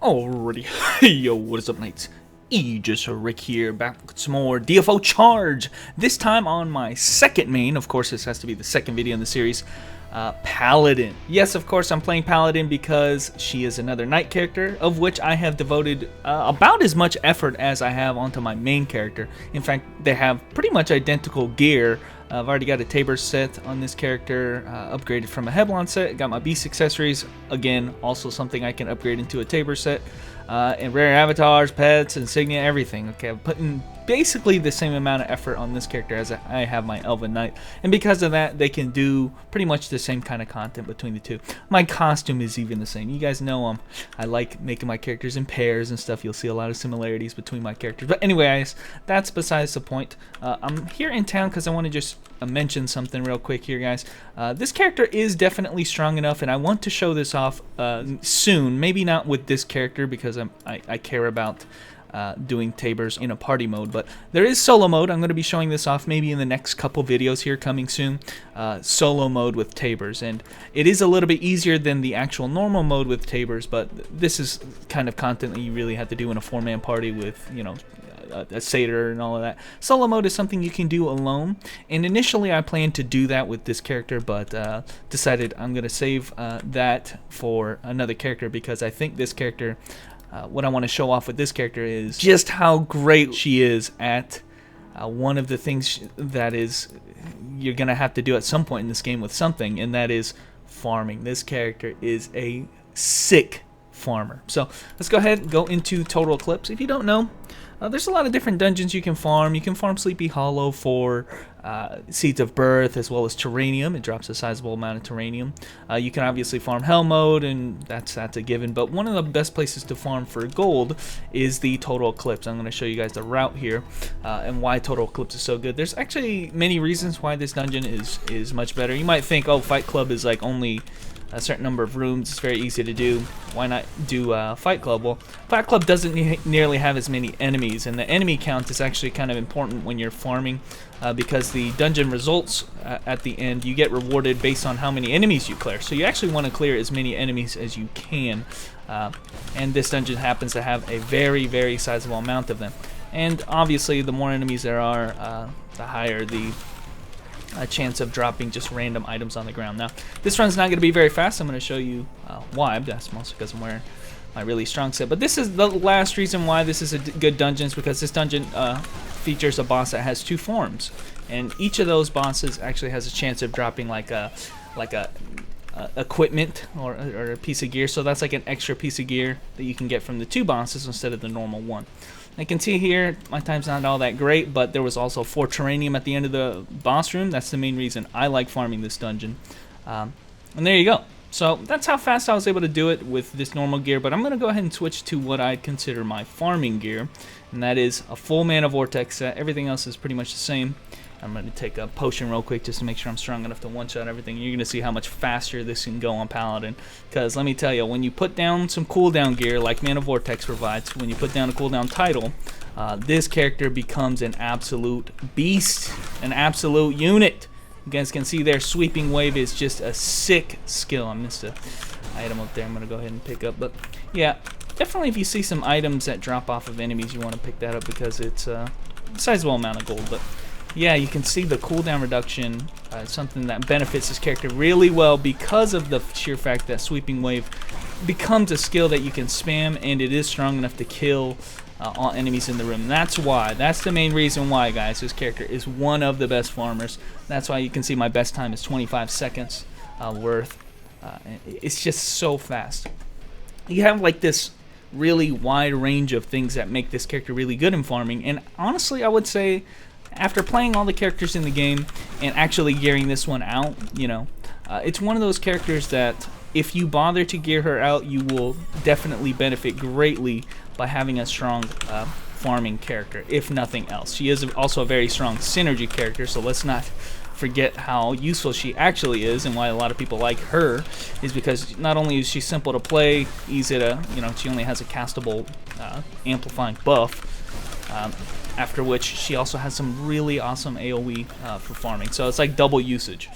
Alrighty, yo, what is up, mates? Aegis Rick here, back with some more DFO Charge. This time on my second main. Of course, this has to be the second video in the series. Paladin. Yes, of course, I'm playing Paladin because she is another knight character, of which I have devoted about as much effort as I have onto my main character. In fact, they have pretty much identical gear. I've already got a Tabor set on this character, upgraded from a Heblon set. Got my beast accessories, again, also something I can upgrade into a Tabor set. And rare avatars, pets, insignia, everything. Okay, I'm putting basically the same amount of effort on this character as I have my Elven Knight. And because of that, they can do pretty much the same kind of content between the two. My costume is even the same. You guys know I like making my characters in pairs and stuff. You'll see a lot of similarities between my characters. But anyways, that's besides the point. I'm here in town because I want to just mention something real quick here, guys. This character is definitely strong enough, and I want to show this off soon. Maybe not with this character because I care about doing Tabors in a party mode, but there is solo mode. I'm going to be showing this off maybe in the next couple videos here coming soon. Solo mode with Tabors, and it is a little bit easier than the actual normal mode with Tabors, but this is kind of content that you really have to do in a 4-man party with, you know, a satyr and all of that. Solo mode is something you can do alone, and initially I planned to do that with this character, but decided I'm going to save that for another character because I think this character, what I want to show off with this character is just how great she is at one of the things that is you're going to have to do at some point in this game with something, and that is farming. This character is a sick farmer. So let's go ahead and go into Total Eclipse. If you don't know, there's a lot of different dungeons you can farm. You can farm Sleepy Hollow for Seeds of Birth as well as Terranium. It drops a sizable amount of Terranium. You can obviously farm Hell Mode, and that's a given. But one of the best places to farm for gold is the Total Eclipse. I'm going to show you guys the route here and why Total Eclipse is so good. There's actually many reasons why this dungeon is much better. You might think, oh, Fight Club is like only a certain number of rooms, it's very easy to do, why not do Fight Club? Well, Fight Club doesn't nearly have as many enemies, and the enemy count is actually kind of important when you're farming because the dungeon results at the end, you get rewarded based on how many enemies you clear. So you actually want to clear as many enemies as you can, and this dungeon happens to have a very, very sizable amount of them. And obviously the more enemies there are, the higher the chance of dropping just random items on the ground. Now, this run's not going to be very fast. I'm going to show you why. That's mostly because I'm wearing my really strong set. But this is the last reason why this is a good dungeon, is because this dungeon features a boss that has 2 forms, and each of those bosses actually has a chance of dropping like a equipment or a piece of gear. So that's like an extra piece of gear that you can get from the 2 bosses instead of the normal 1. I can see here my time's not all that great, but there was also 4 Terranium at the end of the boss room. That's the main reason I like farming this dungeon. And there you go. So that's how fast I was able to do it with this normal gear, but I'm going to go ahead and switch to what I consider my farming gear, and that is a full Mana Vortex set. Everything else is pretty much the same. I'm going to take a potion real quick just to make sure I'm strong enough to one-shot everything. You're going to see how much faster this can go on Paladin. Because let me tell you, when you put down some cooldown gear like Mana Vortex provides, when you put down a cooldown title, this character becomes an absolute beast, an absolute unit. You guys can see there, Sweeping Wave is just a sick skill. I missed an item up there I'm going to go ahead and pick up. But yeah, definitely if you see some items that drop off of enemies, you want to pick that up because it's a sizable amount of gold. But yeah, you can see the cooldown reduction, something that benefits this character really well because of the sheer fact that Sweeping Wave becomes a skill that you can spam, and it is strong enough to kill all enemies in the room. And that's the main reason why, guys, this character is one of the best farmers. That's why you can see my best time is 25 seconds worth. It's just so fast. You have like this really wide range of things that make this character really good in farming, and honestly I would say after playing all the characters in the game and actually gearing this one out, you know, it's one of those characters that if you bother to gear her out, you will definitely benefit greatly by having a strong farming character, if nothing else. She is also a very strong synergy character, so let's not forget how useful she actually is, and why a lot of people like her is because not only is she simple to play, easy to, you know, she only has a castable amplifying buff, after which she also has some really awesome AoE for farming, so it's like double usage.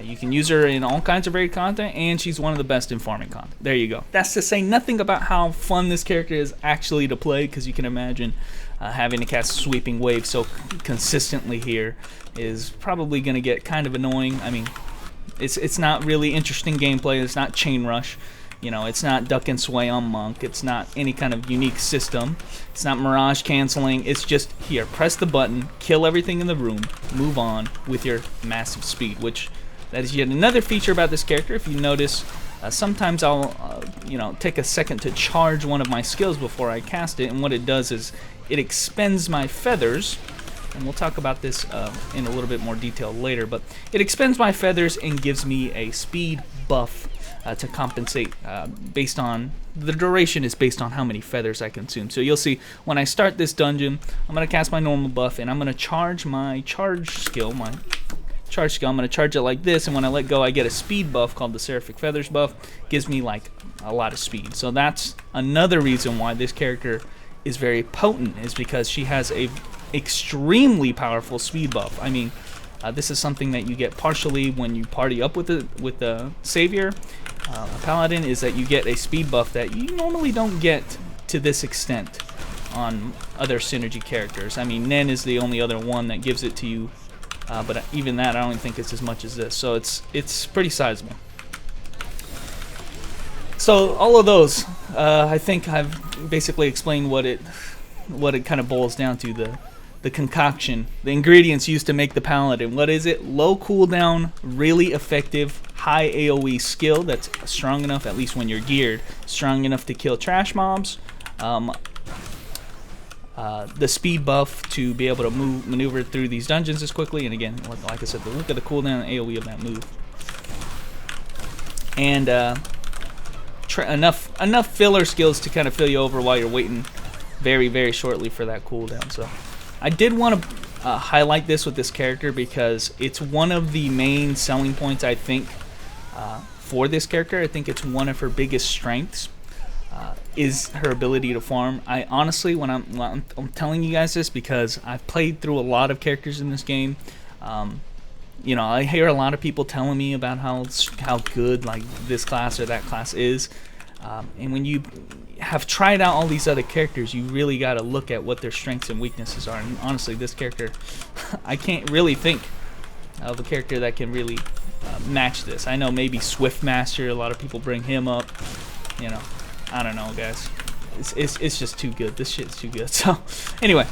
You can use her in all kinds of varied content, and she's one of the best in farming content. There you go. That's to say nothing about how fun this character is actually to play, because you can imagine having to cast Sweeping Wave so consistently here is probably going to get kind of annoying. I mean, it's not really interesting gameplay. It's not Chain Rush. You know, it's not Duck and Sway on Monk. It's not any kind of unique system. It's not Mirage canceling. It's just here, press the button, kill everything in the room, move on with your massive speed, which that is yet another feature about this character. If you notice, sometimes I'll you know, take a second to charge one of my skills before I cast it, and what it does is it expends my feathers, and we'll talk about this in a little bit more detail later, but it expends my feathers and gives me a speed buff to compensate based on the duration is based on how many feathers I consume. So you'll see when I start this dungeon, I'm going to cast my normal buff and I'm going to charge my charge skill, I'm going to charge it like this, and when I let go I get a speed buff called the Seraphic Feathers buff. Gives me like a lot of speed. So that's another reason why this character is very potent, is because she has a extremely powerful speed buff. I mean, this is something that you get partially when you party up with the Savior, a Paladin, is that you get a speed buff that you normally don't get to this extent on other synergy characters. I mean, Nen is the only other one that gives it to you, but even that I don't think it's as much as this. So it's pretty sizable. So all of those, I think I've basically explained what it kind of boils down to. The concoction, the ingredients used to make the Paladin. What is it? Low cooldown, really effective, high AoE skill that's strong enough, at least when you're geared, strong enough to kill trash mobs. The speed buff to be able to maneuver through these dungeons as quickly. And again, like I said, look at the cooldown and AoE of that move. And enough filler skills to kind of fill you over while you're waiting very, very shortly for that cooldown. So I did want to highlight this with this character because it's one of the main selling points, I think, for this character. I think it's one of her biggest strengths, is her ability to farm. I honestly, when I'm telling you guys this because I've played through a lot of characters in this game. You know, I hear a lot of people telling me about how good like this class or that class is, and when you have tried out all these other characters, you really got to look at what their strengths and weaknesses are. And honestly, this character, I can't really think of a character that can really match this. I know maybe Swiftmaster, a lot of people bring him up. You know, I don't know, guys. It's just too good. This shit's too good. So anyway,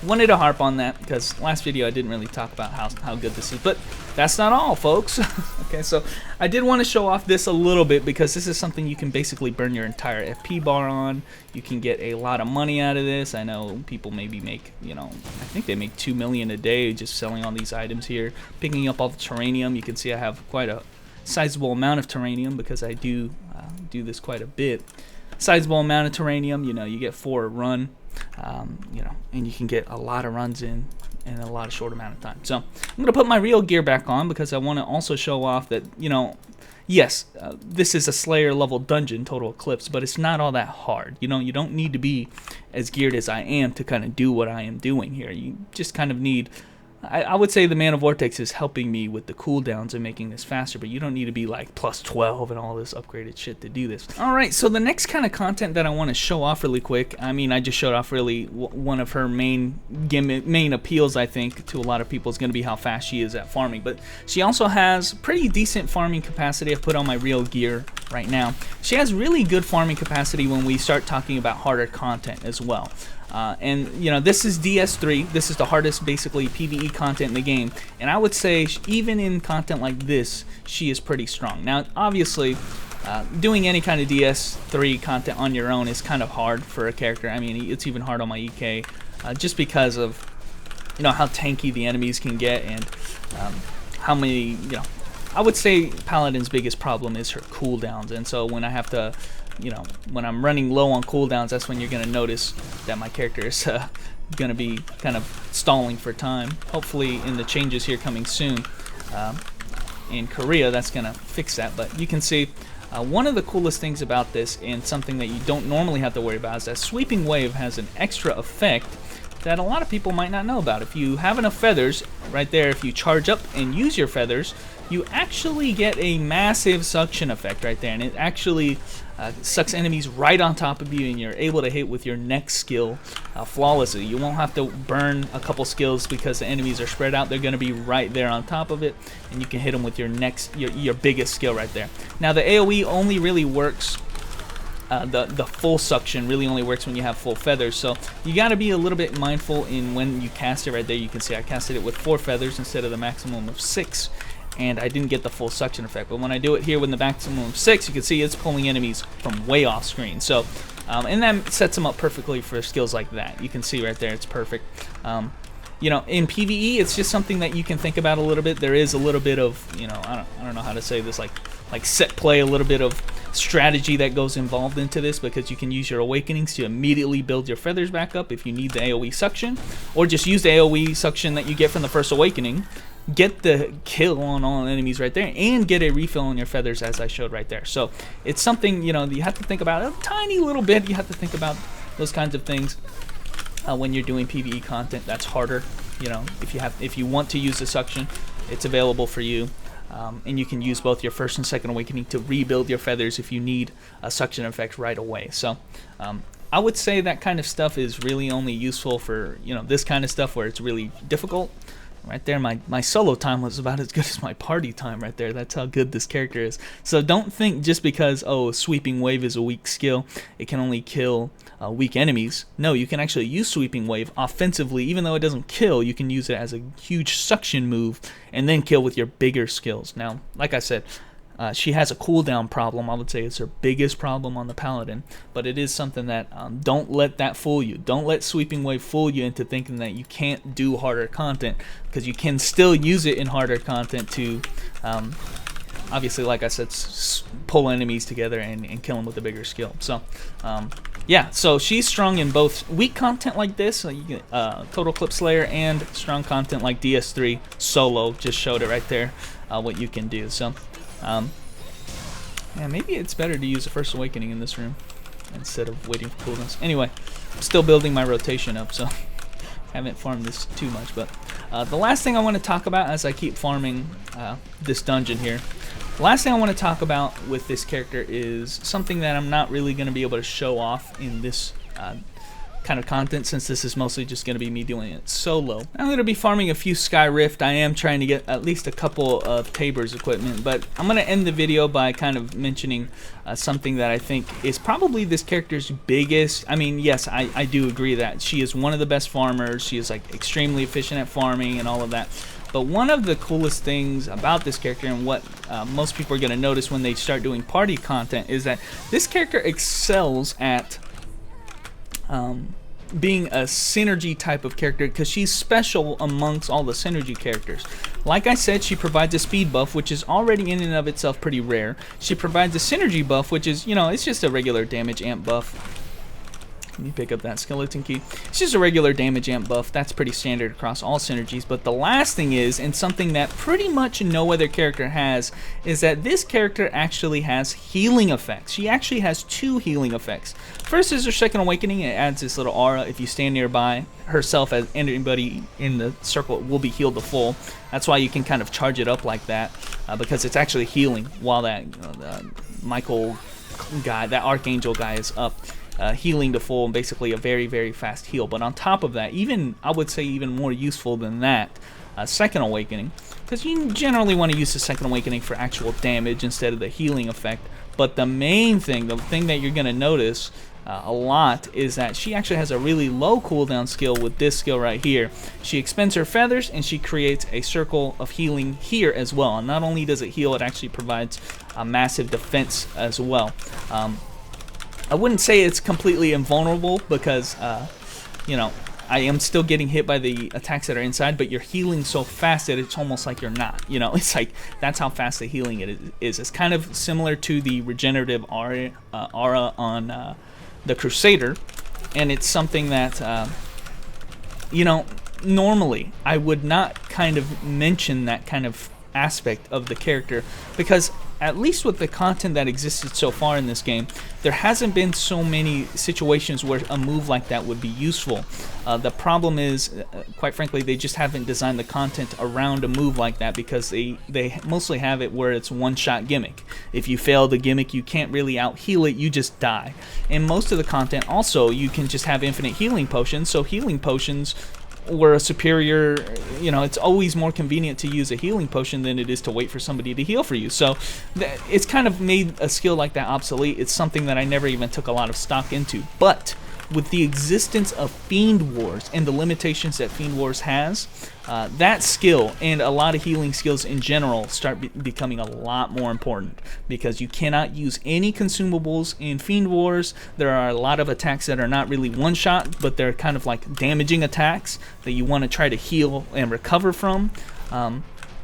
wanted to harp on that because last video I didn't really talk about how good this is, but that's not all, folks. Okay, so I did want to show off this a little bit because this is something you can basically burn your entire FP bar on. You can get a lot of money out of this. I know people maybe make, you know, I think they make 2 million a day just selling all these items here, picking up all the terranium. You can see I have quite a sizable amount of terranium because I do this quite a bit. Sizable amount of terranium, you know, you get 4 a run. You know, and you can get a lot of runs in a lot of short amount of time. So I'm going to put my real gear back on because I want to also show off that, you know, yes, this is a Slayer level dungeon, Total Eclipse, but it's not all that hard. You know, you don't need to be as geared as I am to kind of do what I am doing here. You just kind of need, I would say the Mana Vortex is helping me with the cooldowns and making this faster, but you don't need to be like plus 12 and all this upgraded shit to do this. Alright, so the next kind of content that I want to show off really quick, I mean, I just showed off really one of her main appeals, I think, to a lot of people is going to be how fast she is at farming, but she also has pretty decent farming capacity. I've put on my real gear right now. She has really good farming capacity when we start talking about harder content as well. And you know, this is DS3. This is the hardest, basically, PvE content in the game. And I would say even in content like this, she is pretty strong. Now, obviously, doing any kind of DS3 content on your own is kind of hard for a character. I mean, it's even hard on my EK, just because of, you know, how tanky the enemies can get and how many, you know, I would say Paladin's biggest problem is her cooldowns. And so when I have to, you know, when I'm running low on cooldowns, that's when you're going to notice that my character is going to be kind of stalling for time. Hopefully in the changes here coming soon in Korea, that's going to fix that. But you can see one of the coolest things about this, and something that you don't normally have to worry about, is that Sweeping Wave has an extra effect that a lot of people might not know about. If you have enough feathers, right there, if you charge up and use your feathers, you actually get a massive suction effect right there, and it actually sucks enemies right on top of you, and you're able to hit with your next skill flawlessly. You won't have to burn a couple skills because the enemies are spread out. They're going to be right there on top of it, and you can hit them with your your biggest skill right there. Now the AoE only really works, the full suction really only works when you have full feathers, so you got to be a little bit mindful in when you cast it. Right there you can see I casted it with 4 feathers instead of the maximum of 6, and I didn't get the full suction effect. But when I do it here with the maximum of 6, you can see it's pulling enemies from way off screen. So and that sets them up perfectly for skills like that. You can see right there it's perfect. You know, in PvE, it's just something that you can think about a little bit. There is a little bit of, you know, I don't know how to say this, like set play, a little bit of strategy that goes involved into this, because you can use your awakenings to immediately build your feathers back up if you need the AoE suction, or just use the AoE suction that you get from the first awakening, get the kill on all enemies right there, and get a refill on your feathers as I showed right there. So it's something, you know, you have to think about a tiny little bit. You have to think about those kinds of things when you're doing PvE content. That's harder. You know, if you want to use the suction, it's available for you. And you can use both your first and second awakening to rebuild your feathers if you need a suction effect right away. So I would say that kind of stuff is really only useful for, you know, this kind of stuff where it's really difficult. Right there, my solo time was about as good as my party time right there. That's how good this character is. So don't think just because, oh, Sweeping Wave is a weak skill, it can only kill weak enemies. No, you can actually use Sweeping Wave offensively. Even though it doesn't kill, you can use it as a huge suction move and then kill with your bigger skills. Now, like I said, she has a cooldown problem. I would say it's her biggest problem on the Paladin, but it is something that don't let that fool you. Don't let Sweeping Wave fool you into thinking that you can't do harder content, because you can still use it in harder content to obviously, like I said, pull enemies together and kill them with a bigger skill. So yeah, so she's strong in both weak content like this, Total Clip Slayer, and strong content like DS3 solo. Just showed it right there, what you can do. So yeah, maybe it's better to use the First Awakening in this room instead of waiting for cooldowns. Anyway, I'm still building my rotation up, so haven't farmed this too much. But the last thing I want to talk about as I keep farming this dungeon here, the last thing I want to talk about with this character is something that I'm not really going to be able to show off in this kind of content, since this is mostly just going to be me doing it solo. I'm going to be farming a few Sky Rift. I am trying to get at least a couple of Tabor's equipment, but I'm going to end the video by kind of mentioning something that I think is probably this character's biggest. I mean, yes, I do agree that she is one of the best farmers. She is like extremely efficient at farming and all of that. But one of the coolest things about this character, and what most people are going to notice when they start doing party content, is that this character excels at being a synergy type of character, because she's special amongst all the synergy characters. Like I said, she provides a speed buff, which is already in and of itself pretty rare. She provides a synergy buff, which is, you know, it's just a regular damage amp buff. Let me pick up that skeleton key. It's just a regular damage amp buff. That's pretty standard across all synergies. But the last thing is, and something that pretty much no other character has, is that this character actually has healing effects. She actually has 2 healing effects. First is her second awakening. It adds this little aura. If you stand nearby herself, as anybody in the circle will be healed to full. That's why you can kind of charge it up like that, because it's actually healing while that Michael guy, that Archangel guy, is up. Healing to full, and basically a very, very fast heal. But on top of that, even I would say even more useful than that, second awakening, because you generally want to use the second awakening for actual damage instead of the healing effect. But the main thing, the thing that you're going to notice a lot, is that she actually has a really low cooldown skill with this skill right here. She expends her feathers and she creates a circle of healing here as well. And not only does it heal, it actually provides a massive defense as well. I wouldn't say it's completely invulnerable, because, you know, I am still getting hit by the attacks that are inside, but you're healing so fast that it's almost like you're not. You know, it's like, that's how fast the healing it is. It's kind of similar to the regenerative aura on the Crusader, and it's something that, you know, normally I would not kind of mention that kind of aspect of the character, because at least with the content that existed so far in this game, there hasn't been so many situations where a move like that would be useful. The problem is, quite frankly, they just haven't designed the content around a move like that, because they mostly have it where it's one-shot gimmick. If you fail the gimmick, you can't really out-heal it, you just die. And most of the content also, you can just have infinite healing potions, so healing potions were a superior, you know, it's always more convenient to use a healing potion than it is to wait for somebody to heal for you. So it's kind of made a skill like that obsolete. It's something that I never even took a lot of stock into. But with the existence of Fiend Wars and the limitations that Fiend Wars has, that skill and a lot of healing skills in general start becoming a lot more important, because you cannot use any consumables in Fiend Wars. There are a lot of attacks that are not really one-shot, but they're kind of like damaging attacks that you want to try to heal and recover from.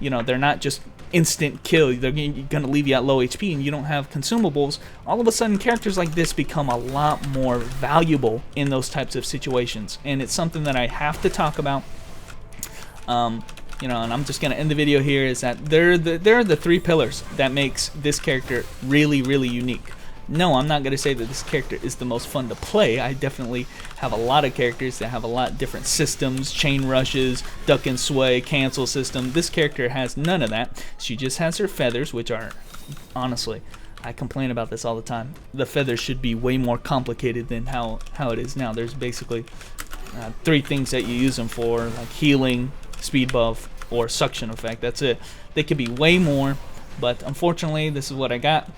You know, they're not just instant kill. They're going to leave you at low HP and you don't have consumables. All of a sudden, characters like this become a lot more valuable in those types of situations, and it's something that I have to talk about. You know, and I'm just going to end the video here, is that they're the three pillars that makes this character really, really unique. No, I'm not going to say that this character is the most fun to play. I definitely have a lot of characters that have a lot of different systems, chain rushes, duck and sway, cancel system. This character has none of that. She just has her feathers, which are, honestly, I complain about this all the time. The feathers should be way more complicated than how it is now. There's basically three things that you use them for, like healing, speed buff, or suction effect. That's it. They could be way more, but unfortunately, this is what I got.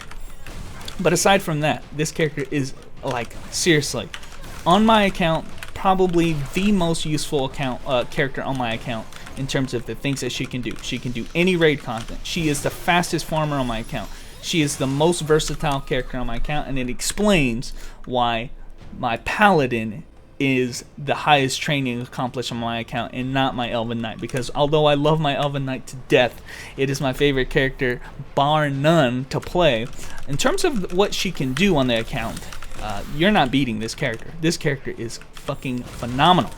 But aside from that, this character is, like, seriously, on my account, probably the most useful character on my account in terms of the things that she can do. She can do any raid content. She is the fastest farmer on my account. She is the most versatile character on my account, and it explains why my Paladin is the highest training accomplished on my account and not my Elven Knight, because although I love my Elven Knight to death, it is my favorite character bar none to play. In terms of what she can do on the account, you're not beating this character. This character is fucking phenomenal.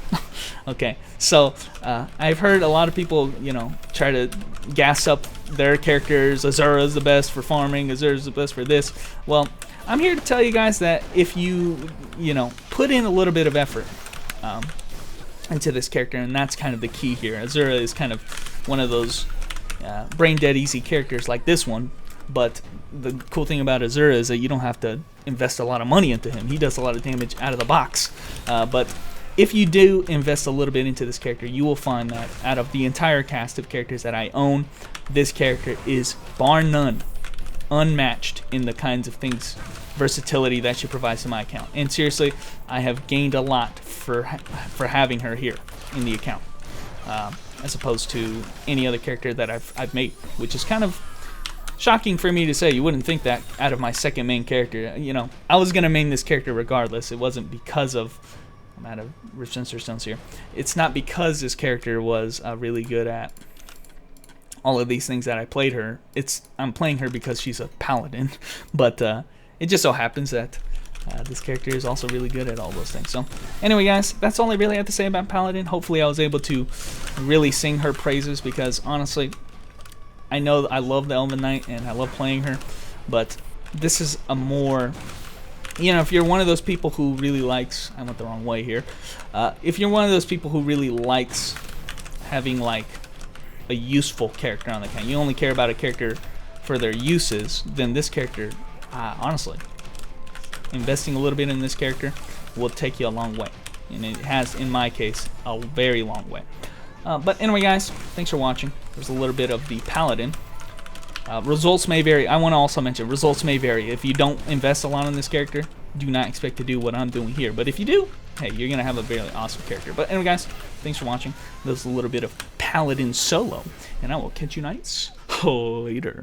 Okay, so I've heard a lot of people, you know, try to gas up their characters. Azura is the best for farming, Azura is the best for this. Well, I'm here to tell you guys that if you know, put in a little bit of effort into this character, and that's kind of the key here. Azura is kind of one of those brain dead easy characters like this one, but the cool thing about Azura is that you don't have to invest a lot of money into him. He does a lot of damage out of the box. But if you do invest a little bit into this character, you will find that out of the entire cast of characters that I own, this character is bar none unmatched in the kinds of things, versatility that she provides to my account. And seriously, I have gained a lot for having her here in the account, as opposed to any other character that I've made, which is kind of shocking for me to say. You wouldn't think that out of my second main character. You know, I was gonna main this character regardless. It wasn't because of, I'm out of rich sensor stones here. It's not because this character was really good at all of these things that I played her. I'm playing her because she's a Paladin, but it just so happens that this character is also really good at all those things. So anyway, guys, that's all I really have to say about Paladin. Hopefully I was able to really sing her praises, because honestly, I know I love the Elven Knight and I love playing her, but this is a more, you know, if you're one of those people who really likes, I went the wrong way here, if you're one of those people who really likes having like a useful character on the account, you only care about a character for their uses, then this character, honestly, investing a little bit in this character will take you a long way, and it has, in my case, a very long way. But anyway, guys, thanks for watching. There's a little bit of the Paladin. Results may vary. I want to also mention, results may vary. If you don't invest a lot in this character, do not expect to do what I'm doing here. But if you do, hey, you're going to have a very awesome character. But anyway, guys, thanks for watching. There's a little bit of Paladin solo, and I will catch you knights later.